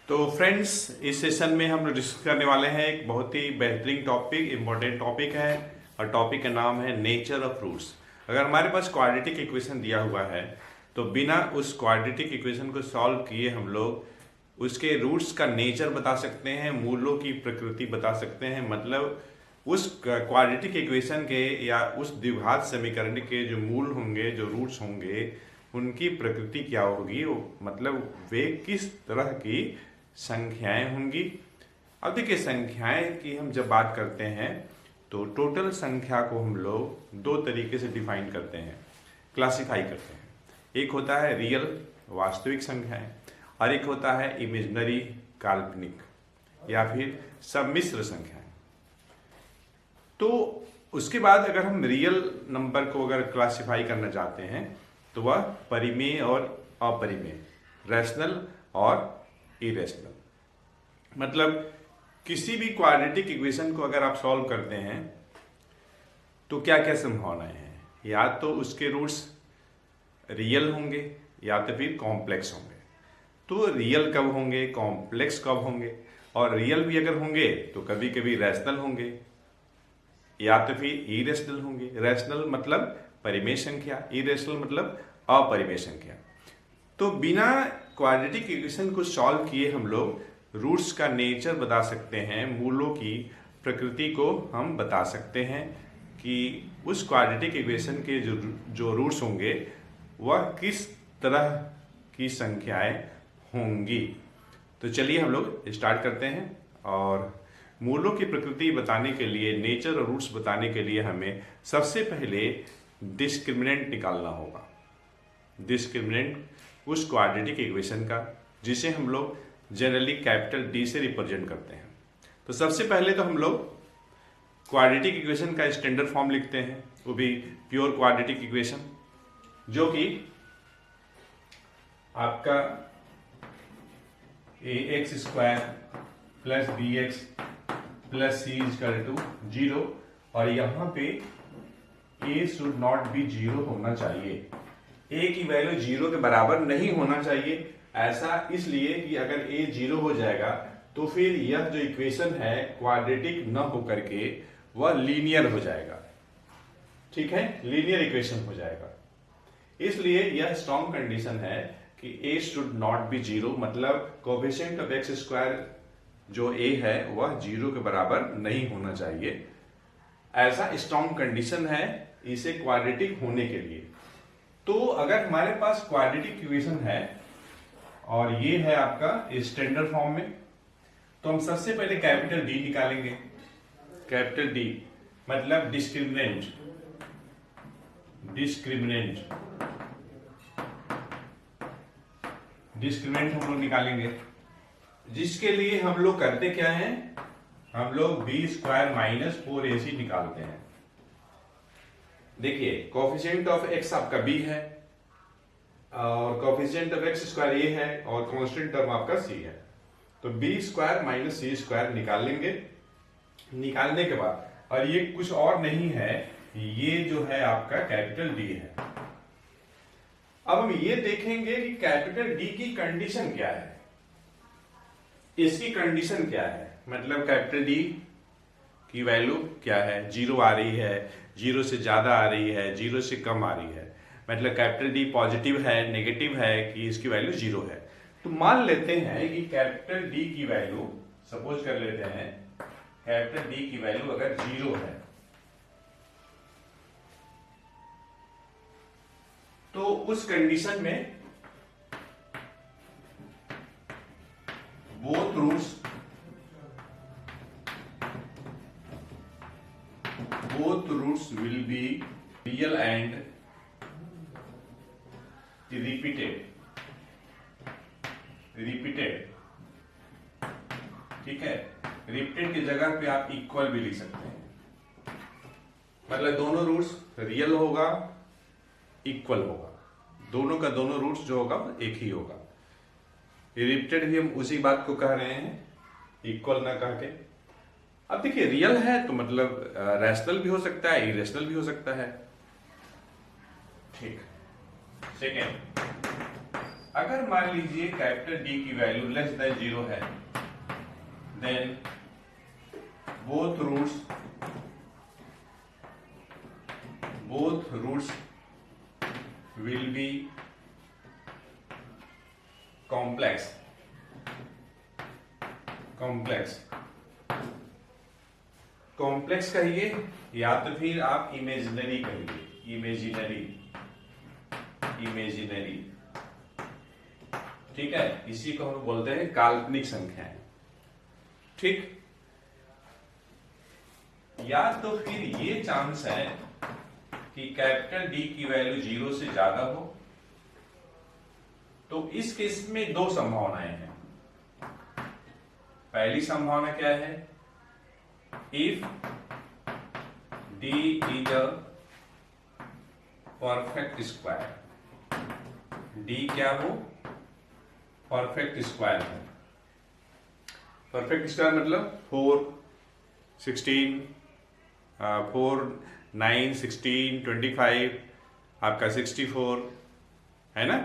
तो फ्रेंड्स, इस सेशन में हम लोग डिस्कस करने वाले हैं एक बहुत ही बेहतरीन टॉपिक, इम्पोर्टेंट टॉपिक है और टॉपिक का नाम है नेचर ऑफ रूट्स। अगर हमारे पास क्वाड्रेटिक इक्वेशन दिया हुआ है तो बिना उस क्वाड्रेटिक इक्वेशन को सॉल्व किए हम लोग उसके रूट्स का नेचर बता सकते हैं, मूलों की प्रकृति बता सकते हैं। मतलब उस क्वाड्रेटिक इक्वेशन के या उस द्विघात समीकरण के जो मूल होंगे, जो रूट्स होंगे, उनकी प्रकृति क्या होगी, मतलब वे किस तरह की संख्याएं होंगी। अब देखिए, संख्याएं की हम जब बात करते हैं तो टोटल संख्या को हम लोग दो तरीके से डिफाइन करते हैं, क्लासिफाई करते हैं। एक होता है रियल, वास्तविक संख्याएं, और एक होता है इमेजिनरी, काल्पनिक या फिर सम्मिश्र संख्याएं। तो उसके बाद अगर हम रियल नंबर को अगर क्लासिफाई करना चाहते हैं तो वह परिमेय और अपरिमेय, रैशनल और इरेशनल। मतलब किसी भी क्वाड्रेटिक इक्वेशन को अगर आप सॉल्व करते हैं तो क्या क्या संभावनाएं हैं, या तो उसके रूट्स रियल होंगे या तो फिर कॉम्प्लेक्स होंगे। तो रियल कब होंगे, कॉम्प्लेक्स कब होंगे, और रियल भी अगर होंगे तो कभी कभी रैशनल होंगे या तो फिर इरेशनल होंगे। रैशनल मतलब परिमेय संख्या, इरेशनल मतलब अपरिमेय संख्या। तो बिना क्वाड्रेटिक इक्वेशन को सॉल्व किए हम लोग रूट्स का नेचर बता सकते हैं, मूलों की प्रकृति को हम बता सकते हैं कि उस क्वाड्रेटिक इक्वेशन के जो रूट्स होंगे वह किस तरह की संख्याएं होंगी। तो चलिए हम लोग स्टार्ट करते हैं। और मूलों की प्रकृति बताने के लिए, नेचर और रूट्स बताने के लिए हमें सबसे पहले डिस्क्रिमिनेंट निकालना होगा। डिस्क्रिमिनेंट उस क्वाड्रेटिक इक्वेशन का जिसे हम लोग जनरली कैपिटल डी से रिप्रेजेंट करते हैं। तो सबसे पहले तो हम लोग क्वाड्रेटिक इक्वेशन का स्टैंडर्ड फॉर्म लिखते हैं, वो भी प्योर क्वाड्रेटिक इक्वेशन, जो कि आपका ax square plus B X plus C equal to 0, और यहाँ पे a शुड नॉट बी 0 होना चाहिए। a की वैल्यू 0 के बराबर नहीं होना चाहिए। ऐसा इसलिए कि अगर a 0 हो जाएगा तो फिर यह जो इक्वेशन है क्वाड्रेटिक न होकर के वह लीनियर हो जाएगा। ठीक है, लीनियर इक्वेशन हो जाएगा। इसलिए यह स्ट्रॉन्ग कंडीशन है कि a शुड नॉट बी 0, मतलब कोएफिशिएंट ऑफ एक्स स्क्वायर जो a है वह 0 के बराबर नहीं होना चाहिए। ऐसा स्ट्रॉन्ग कंडीशन है इसे क्वाड्रेटिक होने के लिए। तो अगर हमारे पास क्वाड्रेटिक इक्वेशन है और ये है आपका स्टैंडर्ड फॉर्म में, तो हम सबसे पहले कैपिटल डी निकालेंगे। कैपिटल डी मतलब डिस्क्रिमिनेंट। डिस्क्रिमिनेंट डिस्क्रिमिनेंट हम लोग निकालेंगे, जिसके लिए हम लोग करते क्या हैं, हम लोग बी स्क्वायर माइनस 4ac निकालते हैं। देखिए, कोएफिशिएंट ऑफ एक्स आपका b है और कोएफिशिएंट ऑफ एक्स स्क्वायर ये है और कांस्टेंट टर्म आपका c है। तो बी स्क्वायर माइनस सी स्क्वायर निकाल लेंगे। निकालने के बाद, और ये कुछ और नहीं है, ये जो है आपका कैपिटल डी है। अब हम ये देखेंगे कि कैपिटल डी की कंडीशन क्या है, इसकी कंडीशन क्या है। मतलब कैपिटल डी की वैल्यू क्या है, 0 आ रही है, 0 से ज्यादा आ रही है, 0 से कम आ रही है। मतलब कैपिटल डी पॉजिटिव है, नेगेटिव है कि इसकी वैल्यू 0 है। तो मान लेते हैं कि कैपिटल डी की वैल्यू, सपोज कर लेते हैं कैपिटल डी की वैल्यू अगर 0 है, तो उस कंडीशन में both roots will be real and repeated. ठीक है, रिपीटेड की जगह पे आप इक्वल भी लिख सकते हैं। मतलब दोनों रूट्स रियल होगा, इक्वल होगा, दोनों का दोनों रूट्स जो होगा एक ही होगा। रिपीटेड भी हम उसी बात को कह रहे हैं, इक्वल ना कह के। अब देखिए, रियल है तो मतलब रैशनल भी हो सकता है, इरेशनल भी हो सकता है। ठीक, सेकेंड अगर मान लीजिए कैपिटल डी की वैल्यू लेस देन 0 है, then both roots will be complex कहिए या तो फिर आप इमेजिनरी कहिए, इमेजिनरी। ठीक है, इसी को हम बोलते हैं काल्पनिक संख्याएं। ठीक, या तो फिर ये चांस है कि कैपिटल डी की वैल्यू 0 से ज्यादा हो। तो इस केस में दो संभावनाएं हैं। पहली संभावना क्या है, if D is a perfect square, D क्या हो, परफेक्ट स्क्वायर है। परफेक्ट स्क्वायर मतलब 4, 16, 4, 9, 16, 25, आपका 64 है ना,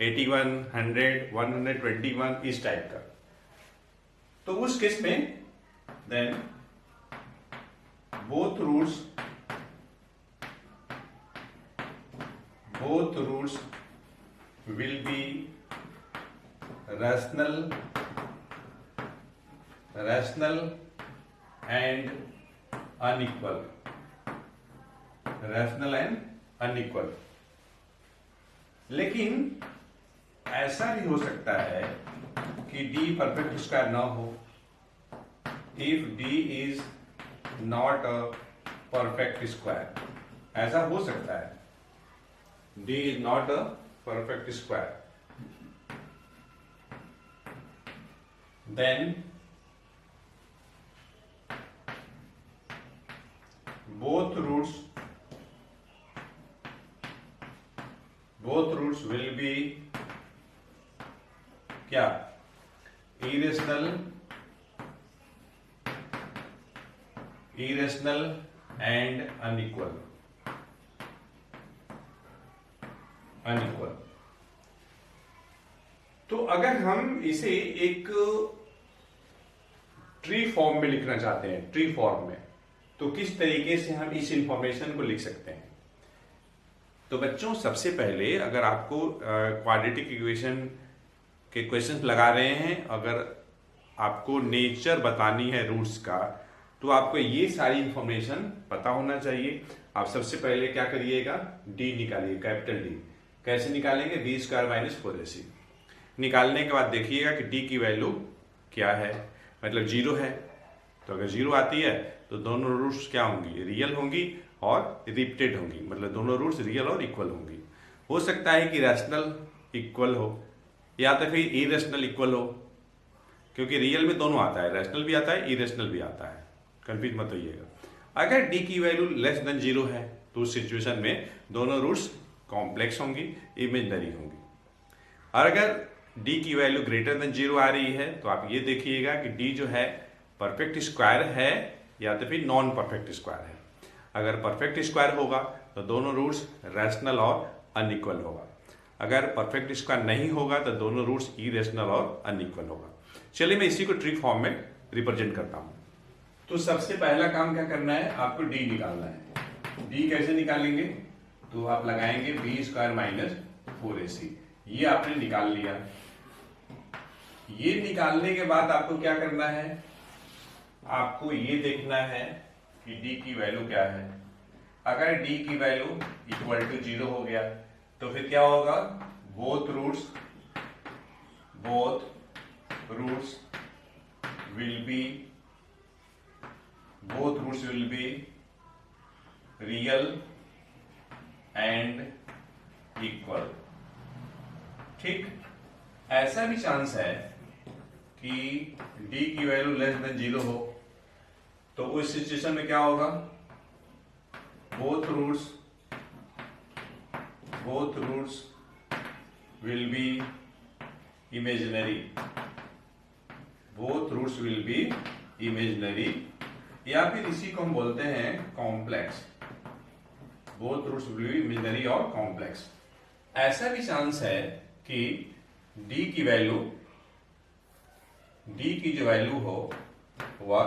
81, 100, 121 इस टाइप का। तो उस केस में then both roots will be rational and unequal, लेकिन ऐसा भी हो सकता है कि D परफेक्ट स्क्वायर ना हो। If D is not a perfect square, ऐसा हो सकता है, D is not a perfect square, then both roots will be क्या, irrational and unequal। तो अगर हम इसे एक ट्री फॉर्म में लिखना चाहते हैं, ट्री फॉर्म में, तो किस तरीके से हम इस इंफॉर्मेशन को लिख सकते हैं। तो बच्चों सबसे पहले अगर आपको क्वाड्रेटिक इक्वेशन के क्वेश्चंस लगा रहे हैं, अगर आपको नेचर बतानी है रूट्स का, तो आपको ये सारी इंफॉर्मेशन पता होना चाहिए। आप सबसे पहले क्या करिएगा, डी निकालिए, कैपिटल डी। कैसे निकालेंगे, बी स्क्वायर माइनस 4ac। निकालने के बाद देखिएगा कि डी की वैल्यू क्या है, मतलब 0 है। तो अगर 0 आती है तो दोनों रूट्स क्या होंगी, रियल होंगी और रिपीटेड होंगी, मतलब दोनों रूट्स रियल और इक्वल होंगी। हो सकता है कि रैशनल इक्वल हो या तो फिर इरेशनल इक्वल हो, क्योंकि रियल में दोनों आता है, रैशनल भी आता है, इरेशनल भी आता है, कंफ्यूज मत होइएगा। अगर डी की वैल्यू लेस देन 0 है तो उस सिचुएशन में दोनों रूट्स कॉम्प्लेक्स होंगी, इमेजिनरी होंगी। और अगर डी की वैल्यू ग्रेटर देन 0 आ रही है तो आप ये देखिएगा कि डी जो है परफेक्ट स्क्वायर है या तो फिर नॉन परफेक्ट स्क्वायर है। अगर परफेक्ट स्क्वायर होगा तो दोनों रूट्स रैशनल और अनइक्वल होगा। अगर परफेक्ट स्क्वायर नहीं होगा तो दोनों रूट्स इरेशनल और अनइक्वल होगा। चलिए मैं इसी को ट्री फॉर्म में रिप्रेजेंट करता हूं। तो सबसे पहला काम क्या करना है, आपको डी निकालना है। डी कैसे निकालेंगे, तो आप लगाएंगे बी स्क्वायर माइनस 4ac। ये आपने निकाल लिया। ये निकालने के बाद आपको क्या करना है, आपको ये देखना है कि डी की वैल्यू क्या है। अगर डी की वैल्यू इक्वल टू 0 हो गया तो फिर क्या होगा, both roots will be real and equal. ठीक, ऐसा भी चांस है कि d की वैल्यू लेस देन 0 हो, तो उस सिचुएशन में क्या होगा, both roots will be imaginary, या फिर इसी को हम बोलते हैं complex. Both roots will be imaginary और कॉम्प्लेक्स। ऐसा भी चांस है कि डी की वैल्यू, डी की जो वैल्यू हो वह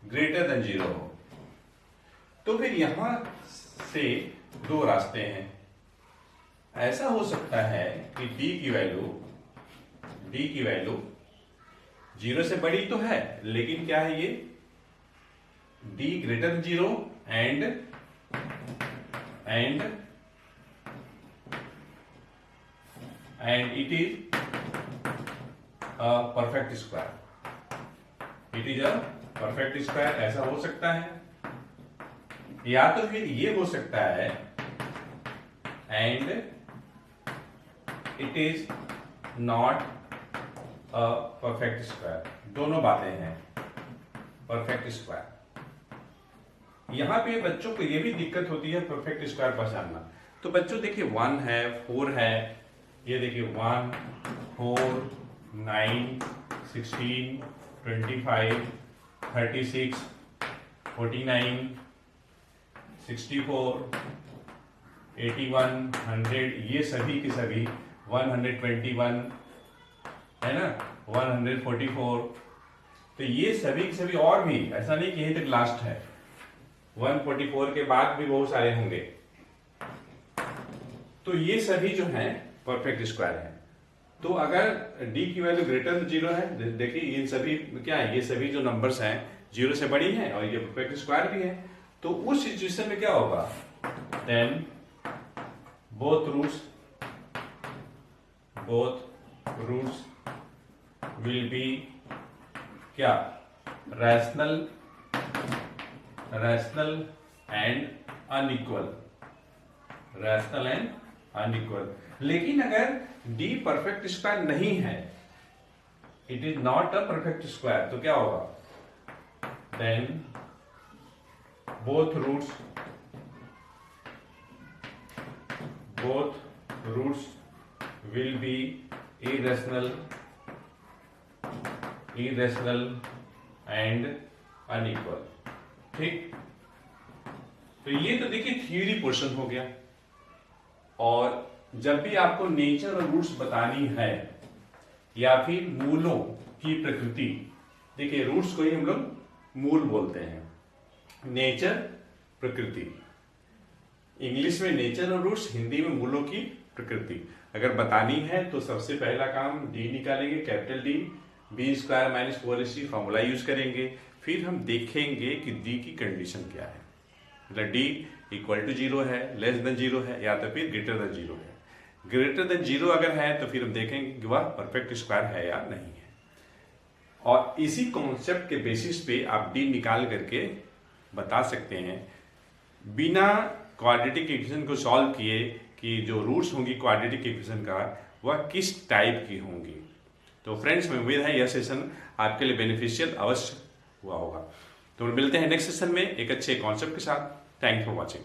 ग्रेटर देन 0 हो। तो फिर यहां से दो रास्ते हैं। ऐसा हो सकता है कि डी की वैल्यू 0 से बड़ी तो है, लेकिन क्या है ये D greater than 0 and it is a perfect square. It is a perfect square. ऐसा हो सकता है, या तो फिर ये हो सकता है and it is not a perfect square. दोनों बातें हैं। परफेक्ट स्क्वायर, यहां पे बच्चों को ये भी दिक्कत होती है परफेक्ट स्क्वायर पहचानना। तो बच्चों देखिए 1 है, 4 है, ये देखिए 1, 4, 9, 16, 25, 36, 49, 64, 81, 100, ये सभी के सभी 121 है ना, 144। तो ये सभी के सभी और भी, ऐसा नहीं कि यही तक लास्ट है, 144 के बाद भी बहुत सारे होंगे। तो ये सभी जो हैं परफेक्ट स्क्वायर है। तो अगर d की वैल्यू ग्रेटर देन 0 है, देखिए इन सभी क्या है, ये सभी जो नंबर्स हैं 0 से बड़ी हैं और ये परफेक्ट स्क्वायर भी है। तो उस सिचुएशन में क्या होगा, then both roots will be क्या, रैशनल एंड अनइक्वल। लेकिन अगर d परफेक्ट स्क्वायर नहीं है, it is not a perfect square, तो क्या होगा, then both roots will be irrational and unequal. ठीक, तो ये तो देखिए थ्योरी पोर्शन हो गया। और जब भी आपको नेचर और रूट्स बतानी है या फिर मूलों की प्रकृति, देखिए रूट्स को ही हम लोग मूल बोलते हैं, नेचर प्रकृति, इंग्लिश में नेचर और रूट्स, हिंदी में मूलों की प्रकृति अगर बतानी है तो सबसे पहला काम डी निकालेंगे, capital D, B square minus 4ac formula use करेंगे। फिर हम देखेंगे कि डी की कंडीशन क्या है, मतलब डी इक्वल टू 0 है, लेस देन 0 है, या तो फिर ग्रेटर देन 0 है। ग्रेटर देन 0 अगर है तो फिर हम देखेंगे कि वह परफेक्ट स्क्वायर है या नहीं है। और इसी कॉन्सेप्ट के बेसिस पे आप डी निकाल करके बता सकते हैं, बिना क्वाड्रेटिक इक्वेशन को सॉल्व किए, कि जो रूट्स होंगी क्वाड्रेटिक इक्वेशन का वह किस टाइप की होंगी। तो फ्रेंड्स, मैं उम्मीद है यह सेशन आपके लिए बेनिफिशियल अवश्य हुआ होगा। तो मिलते हैं नेक्स्ट सेशन में एक अच्छे कॉन्सेप्ट के साथ। Thank for watching.